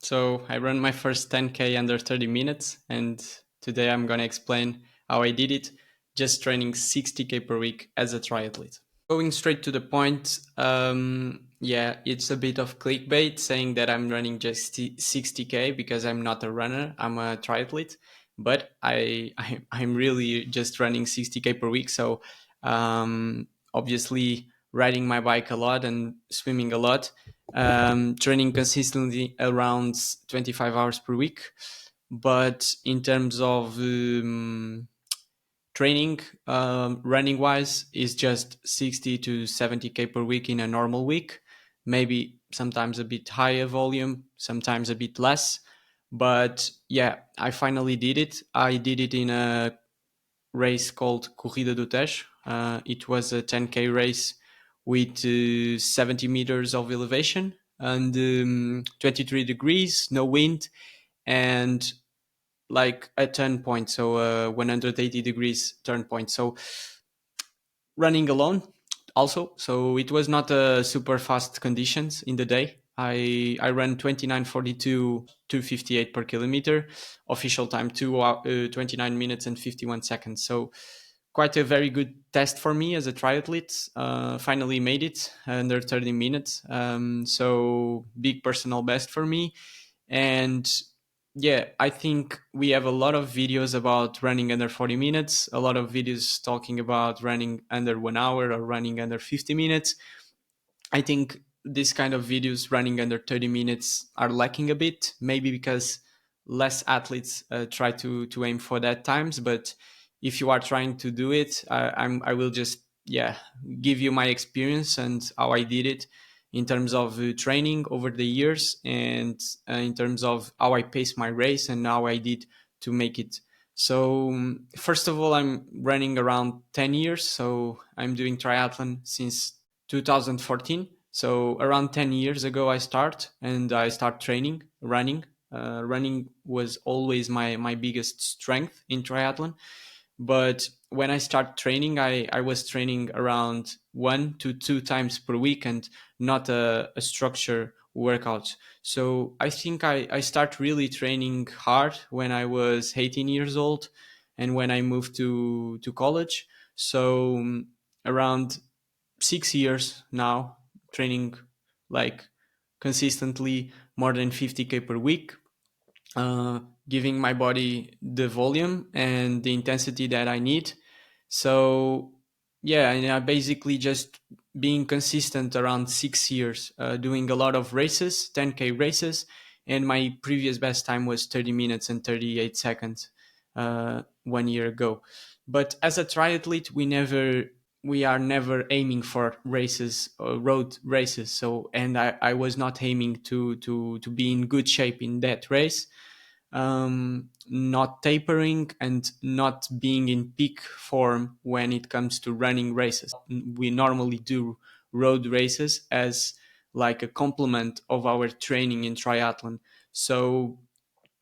So I ran my first 10K under 30 minutes, and today I'm going to explain how I did it, just training 60K per week as a triathlete. Going straight to the point, yeah, it's a bit of clickbait saying that I'm running just 60K because I'm not a runner, I'm a triathlete, but I'm really just running 60K per week. So obviously riding my bike a lot and swimming a lot, training consistently around 25 hours per week. But in terms of training, running wise, is just 60 to 70K per week in a normal week. Maybe sometimes a bit higher volume, sometimes a bit less. But yeah, I finally did it. I did it in a race called Corrida do Tejo. It was a 10K race with 70 meters of elevation and 23 degrees, no wind, and like a turn point, so 180 degrees turn point. So running alone also. So it was not super fast conditions in the day. I ran 29:42, 2:58 per kilometer. Official time 29 minutes and 51 seconds. So quite a very good test for me as a triathlete. Finally made it under 30 minutes. So big personal best for me. And yeah, I think we have a lot of videos about running under 40 minutes, a lot of videos talking about running under 1 hour or running under 50 minutes. I think this kind of videos running under 30 minutes are lacking a bit, maybe because less athletes try to aim for that times. But if you are trying to do it, I will just give you my experience and how I did it in terms of training over the years, and in terms of how I paced my race and how I did to make it. So first of all, I'm running around 10 years, so I'm doing triathlon since 2014. So around 10 years ago, I start training running. Running was always my biggest strength in triathlon. But when I start training, I was training around 1 to 2 times per week and not a structure workout. So I think I start really training hard when I was 18 years old and when I moved to college. So around 6 years now, training like consistently more than 50K per week, uh, giving my body the volume and the intensity that I need. So yeah, and I basically just being consistent around 6 years, doing a lot of races, 10K races, and my previous best time was 30 minutes and 38 seconds 1 year ago. But as a triathlete, we are never aiming for races, road races. So, and I was not aiming to be in good shape in that race, not tapering and not being in peak form when it comes to running races. We normally do road races as like a complement of our training in triathlon. So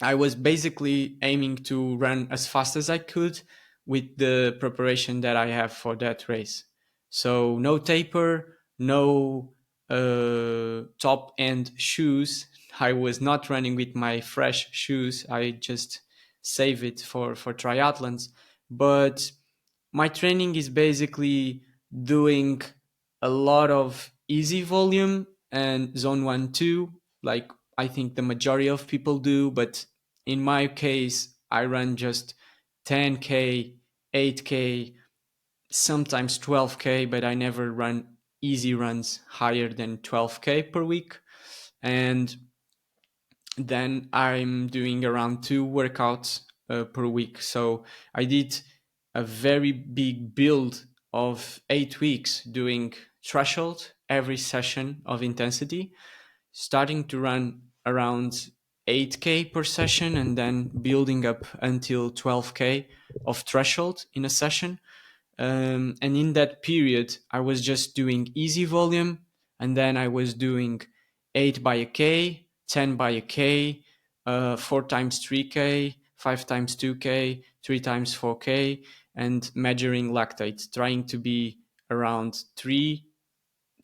I was basically aiming to run as fast as I could with the preparation that I have for that race. So no taper, no top end shoes. I was not running with my fresh shoes. I just save it for triathlons. But my training is basically doing a lot of easy volume and zone 1 2, like I think the majority of people do. But in my case, I run just 10K, 8K, sometimes 12K, but I never run easy runs higher than 12K per week. And then I'm doing around 2 workouts per week. So I did a very big build of 8 weeks doing threshold every session of intensity, starting to run around 8K per session and then building up until 12K of threshold in a session. And in that period, I was just doing easy volume, and then I was doing 8 by a K, 10 by a K, 4 times 3K, 5 times 2K, 3 times 4K, and measuring lactate, trying to be around 3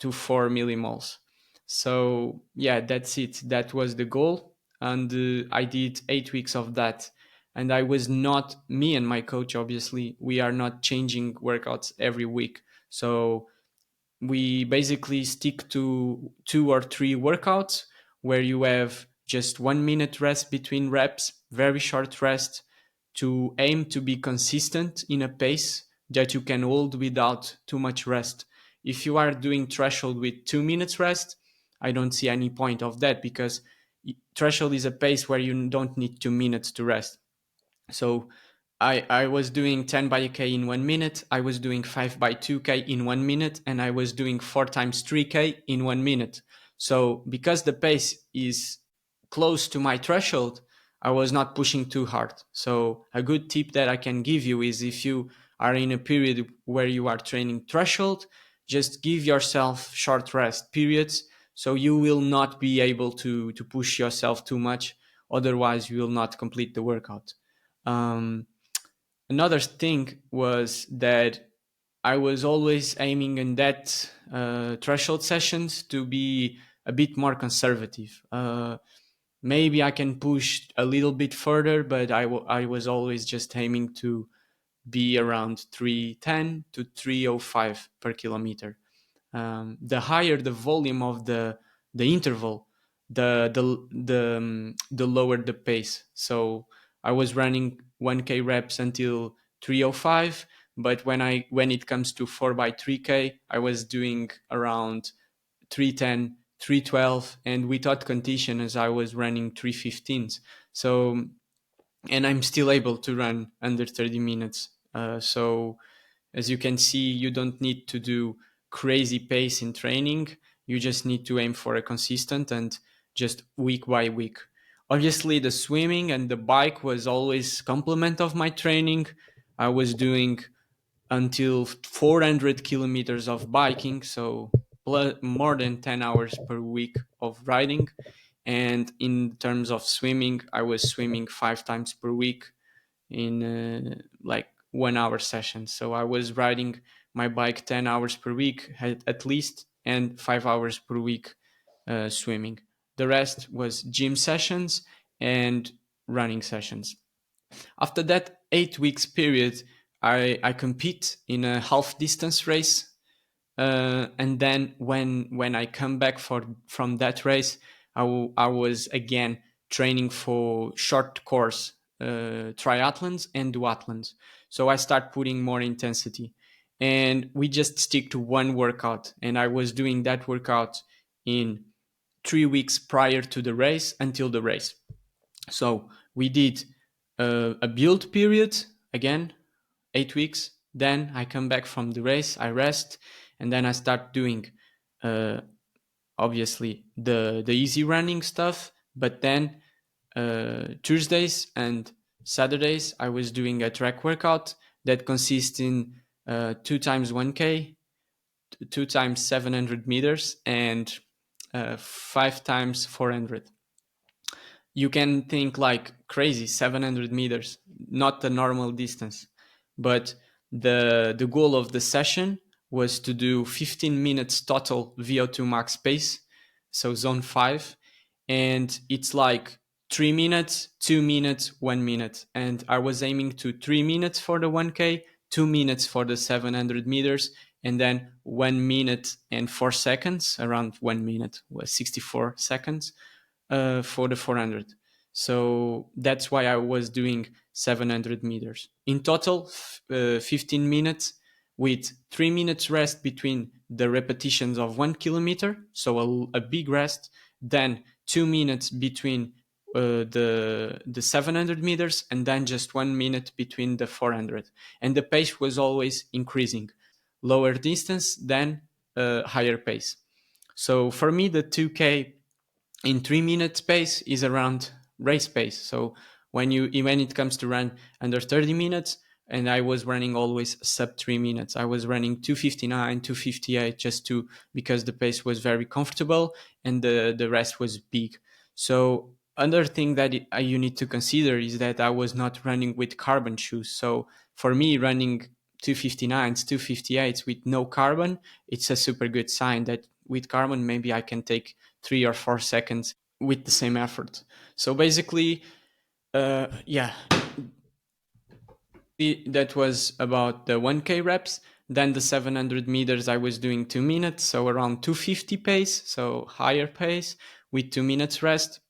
to 4 millimoles. So yeah, that's it. That was the goal. and I did 8 weeks of that. And I was not, me and my coach, obviously, we are not changing workouts every week. So we basically stick to 2 or 3 workouts where you have just 1 minute rest between reps, very short rest, to aim to be consistent in a pace that you can hold without too much rest. If you are doing threshold with 2 minutes rest, I don't see any point of that, because threshold is a pace where you don't need 2 minutes to rest. So I was doing 10 by K in 1 minute, I was doing 5 by 2K in 1 minute, and I was doing 4 times 3K in 1 minute. So because the pace is close to my threshold, I was not pushing too hard. So a good tip that I can give you is, if you are in a period where you are training threshold, just give yourself short rest periods, so you will not be able to push yourself too much. Otherwise, you will not complete the workout. Um, Another thing was that I was always aiming in that threshold sessions to be a bit more conservative. Maybe I can push a little bit further, but I was always just aiming to be around 310 to 305 per kilometer. The higher the volume of the interval, the lower the pace. So I was running 1K reps until 305, but when it comes to 4 by 3K, I was doing around 310, 312, and without condition, as I was running 315s. So, and I'm still able to run under 30 minutes. So as you can see, you don't need to do crazy pace in training. You just need to aim for a consistent and just week by week. Obviously, the swimming and the bike was always complement of my training. I was doing until 400 kilometers of biking, so more than 10 hours per week of riding. And in terms of swimming, I was swimming 5 times per week in like 1 hour sessions. So I was riding my bike 10 hours per week at least, and 5 hours per week swimming. The rest was gym sessions and running sessions. After that 8 weeks period, I compete in a half distance race. And then when I come back from that race, I was again training for short course triathlons and duathlons. So I start putting more intensity, and we just stick to one workout. And I was doing that workout in 3 weeks prior to the race until the race. So we did a build period again, 8 weeks. Then I come back from the race, I rest, and then I start doing uh, obviously the easy running stuff. But then Tuesdays and Saturdays I was doing a track workout that consists in 2 times 1K, 2 times 700 meters, and 5 times 400. You can think like crazy, 700 meters, not the normal distance. But the goal of the session was to do 15 minutes total VO2max pace, so zone 5. And it's like 3 minutes, 2 minutes, 1 minute. And I was aiming to 3 minutes for the 1K, 2 minutes for the 700 meters, and then 1 minute and 4 seconds, around 1 minute was 64 seconds for the 400. So that's why I was doing 700 meters. In total, 15 minutes with 3 minutes rest between the repetitions of 1 kilometer, so a big rest, then 2 minutes between the 700 meters, and then just 1 minute between the 400. And the pace was always increasing. Lower distance, then higher pace. So for me, the 2K in 3 minute pace is around race pace. So when it comes to run under 30 minutes, and I was running always sub 3 minutes. I was running 259, 258 just to because the pace was very comfortable and the rest was big. So another thing that you need to consider is that I was not running with carbon shoes. So for me, running 259s, 258s with no carbon, it's a super good sign that with carbon maybe I can take 3 or 4 seconds with the same effort. So basically, yeah, that was about the 1K reps. Then the 700 meters, I was doing 2 minutes, so around 250 pace, so higher pace with 2 minutes rest.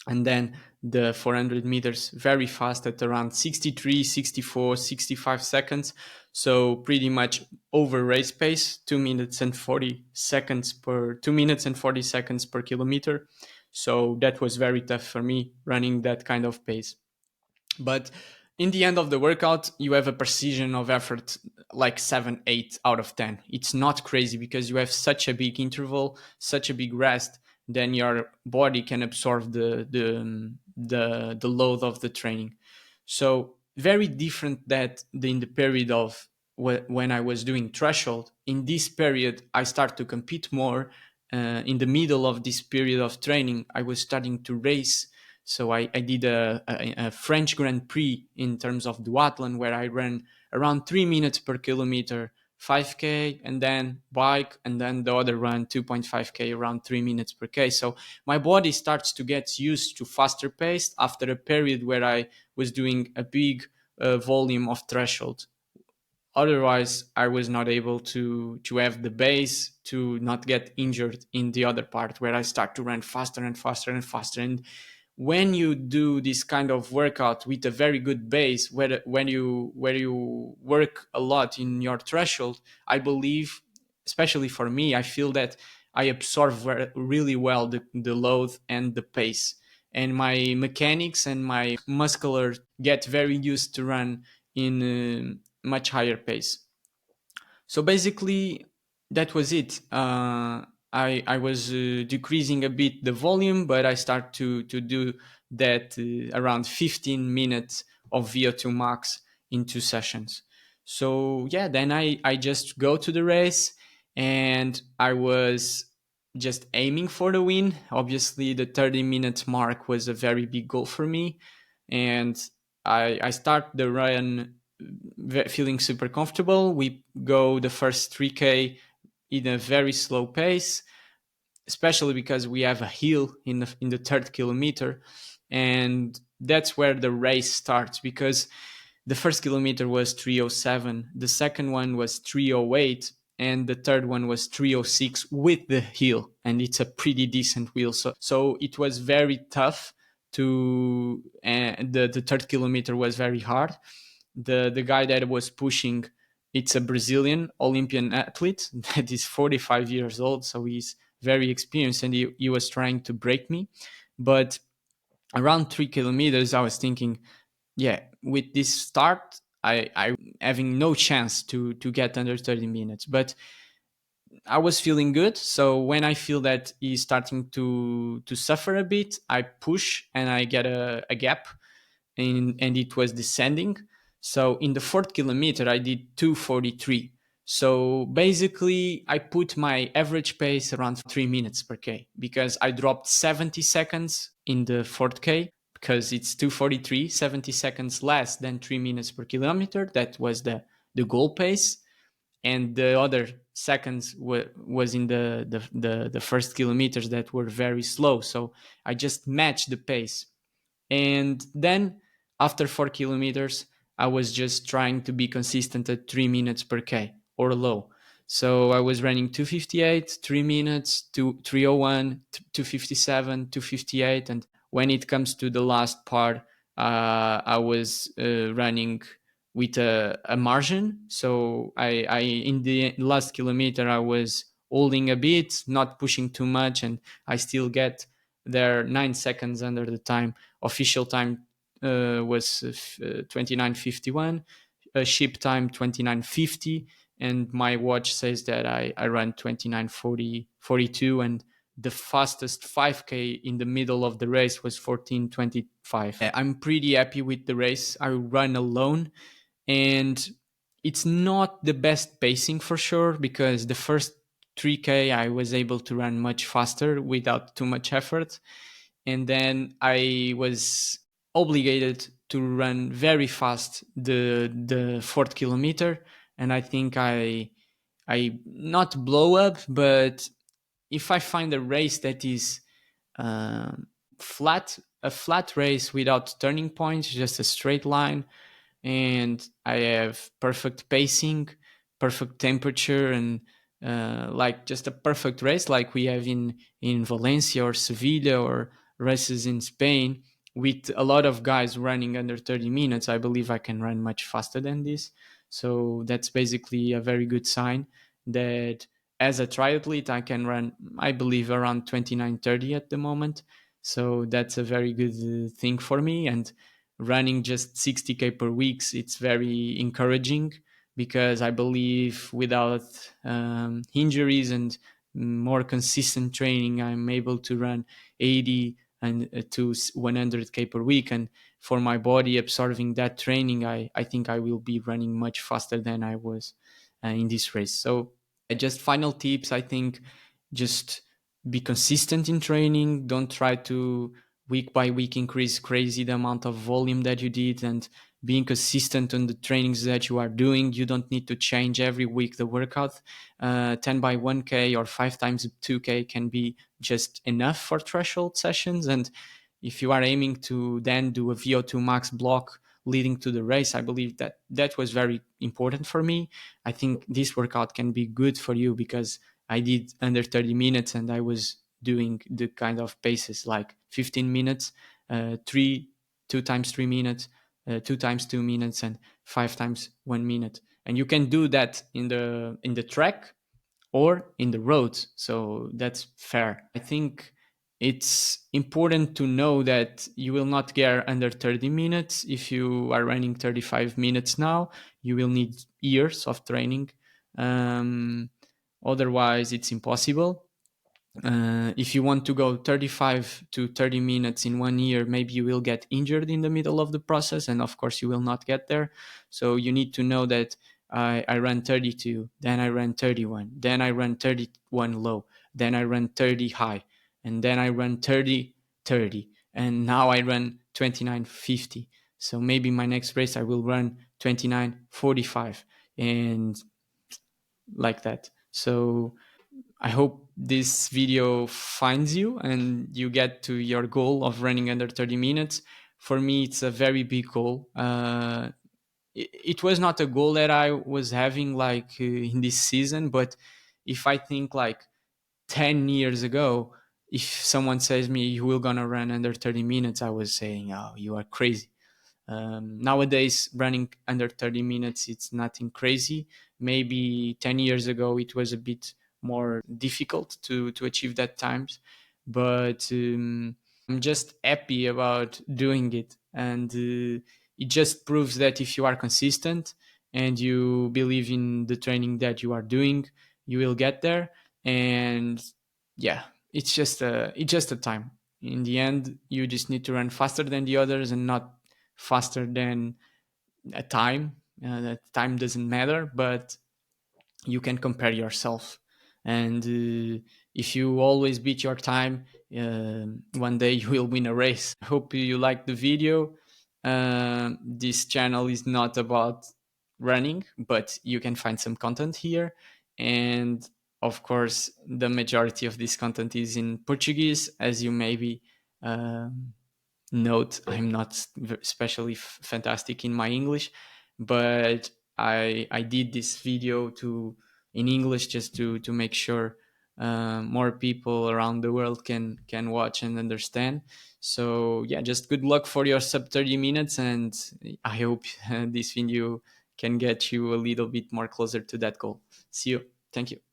And then the 400 meters very fast at around 63, 64, 65 seconds. So pretty much over race pace, 2 minutes and 40 seconds per 2 minutes and 40 seconds per kilometer. So that was very tough for me running that kind of pace. But in the end of the workout, you have a precision of effort like 7, 8 out of 10. It's not crazy because you have such a big interval, such a big rest, then your body can absorb the load of the training. So very different that in the period of when I was doing threshold. In this period, I start to compete more. In the middle of this period of training, I was starting to race. So I did a French Grand Prix in terms of duathlon where I ran around 3 minutes per kilometer, 5K, and then bike, and then the other run 2.5K around 3 minutes per K. So my body starts to get used to faster pace after a period where I was doing a big volume of threshold. Otherwise, I was not able to have the base to not get injured in the other part where I start to run faster and faster and faster. And when you do this kind of workout with a very good base, where you work a lot in your threshold, I believe, especially for me, I feel that I absorb really well the load and the pace, and my mechanics and my muscular get very used to run in much higher pace. So basically, that was it. I was decreasing a bit the volume, but I start to do that around 15 minutes of VO2max in 2 sessions. So yeah, then I just go to the race, and I was just aiming for the win. Obviously, the 30-minute mark was a very big goal for me, and I start the run feeling super comfortable. We go the first 3K in a very slow pace, especially because we have a hill in the third kilometer, and that's where the race starts. Because the first kilometer was 307, the second one was 308, and the third one was 306 with the hill, and it's a pretty decent wheel. So it was very tough to, and the third kilometer was very hard. The guy that was pushing, it's a Brazilian Olympian athlete that is 45 years old, so he's very experienced, and he was trying to break me. But around 3 kilometers, I was thinking, yeah, with this start, I having no chance to get under 30 minutes. But I was feeling good. So when I feel that he's starting to suffer a bit, I push and I get a gap, and it was descending. So in the fourth kilometer, I did 2:43. So basically, I put my average pace around 3 minutes per K because I dropped 70 seconds in the fourth K because it's 2:43, 70 seconds less than 3 minutes per kilometer. That was the goal pace. And the other seconds was in the first kilometers that were very slow. So I just matched the pace. And then after 4 kilometers, I was just trying to be consistent at 3 minutes per K or low. So I was running 258, 3 minutes, 301, 257, 258. And when it comes to the last part, I was running with a margin. So I in the last kilometer, I was holding a bit, not pushing too much, and I still get there 9 seconds under the time. Official time was 29:51, ship time 29:50, and my watch says that I ran 29:42, and the fastest 5K in the middle of the race was 14:25. I'm pretty happy with the race. I run alone, and it's not the best pacing for sure, because the first 3K I was able to run much faster without too much effort, and then I was obligated to run very fast the fourth kilometer, and I think I not blow up, but if I find a race that is um, a flat race without turning points, just a straight line, and I have perfect pacing, perfect temperature, and like just a perfect race like we have in Valencia or Sevilla or races in Spain with a lot of guys running under 30 minutes. I believe I can run much faster than this. So that's basically a very good sign that as a triathlete I can run, I believe, around 29:30 at the moment. So that's a very good thing for me. And running just 60K per week, it's very encouraging because I believe without injuries and more consistent training, I'm able to run 80 and to 100K per week. And for my body absorbing that training, I think I will be running much faster than I was in this race. So just final tips, I think, just be consistent in training. Don't try to week by week increase crazy the amount of volume that you did, and being consistent on the trainings that you are doing. You don't need to change every week the workout. 10 by 1K or 5 times 2K can be just enough for threshold sessions. And if you are aiming to then do a VO2 max block leading to the race, I believe that that was very important for me. I think this workout can be good for you because I did under 30 minutes and I was doing the kind of paces like 15 minutes, three, 2 times 3 minutes, 2 times 2 minutes, and 5 times 1 minute. And you can do that in the track or in the roads. So that's fair. I think it's important to know that you will not get under 30 minutes. If you are running 35 minutes now, you will need years of training. Um, Otherwise, it's impossible. If you want to go 35 to 30 minutes in 1 year, maybe you will get injured in the middle of the process, and of course you will not get there. So you need to know that I ran 32, then I ran 31, then I ran 31 low, then I ran 30 high, and then I ran 30 30, and now I run 29:50. So maybe my next race I will run 29:45 and like that. So I hope this video finds you and you get to your goal of running under 30 minutes. For me, it's a very big goal. It was not a goal that I was having like in this season, but if I think like 10 years ago, if someone says me you will gonna run under 30 minutes, I was saying, oh, you are crazy. Nowadays, running under 30 minutes, it's nothing crazy. Maybe 10 years ago, it was a bit more difficult to achieve that times. But I'm just happy about doing it. And it just proves that if you are consistent and you believe in the training that you are doing, you will get there. And yeah, it's just a time. In the end, you just need to run faster than the others and not faster than a time. That time doesn't matter, but you can compare yourself. And if you always beat your time, one day you will win a race. I hope you liked the video. This channel is not about running, but you can find some content here. And of course, the majority of this content is in Portuguese, as you maybe note. I'm not especially fantastic in my English, but I did this video to in English just to make sure more people around the world can watch and understand. So yeah, just good luck for your sub 30 minutes, and I hope this video can get you a little bit more closer to that goal. See you. Thank you.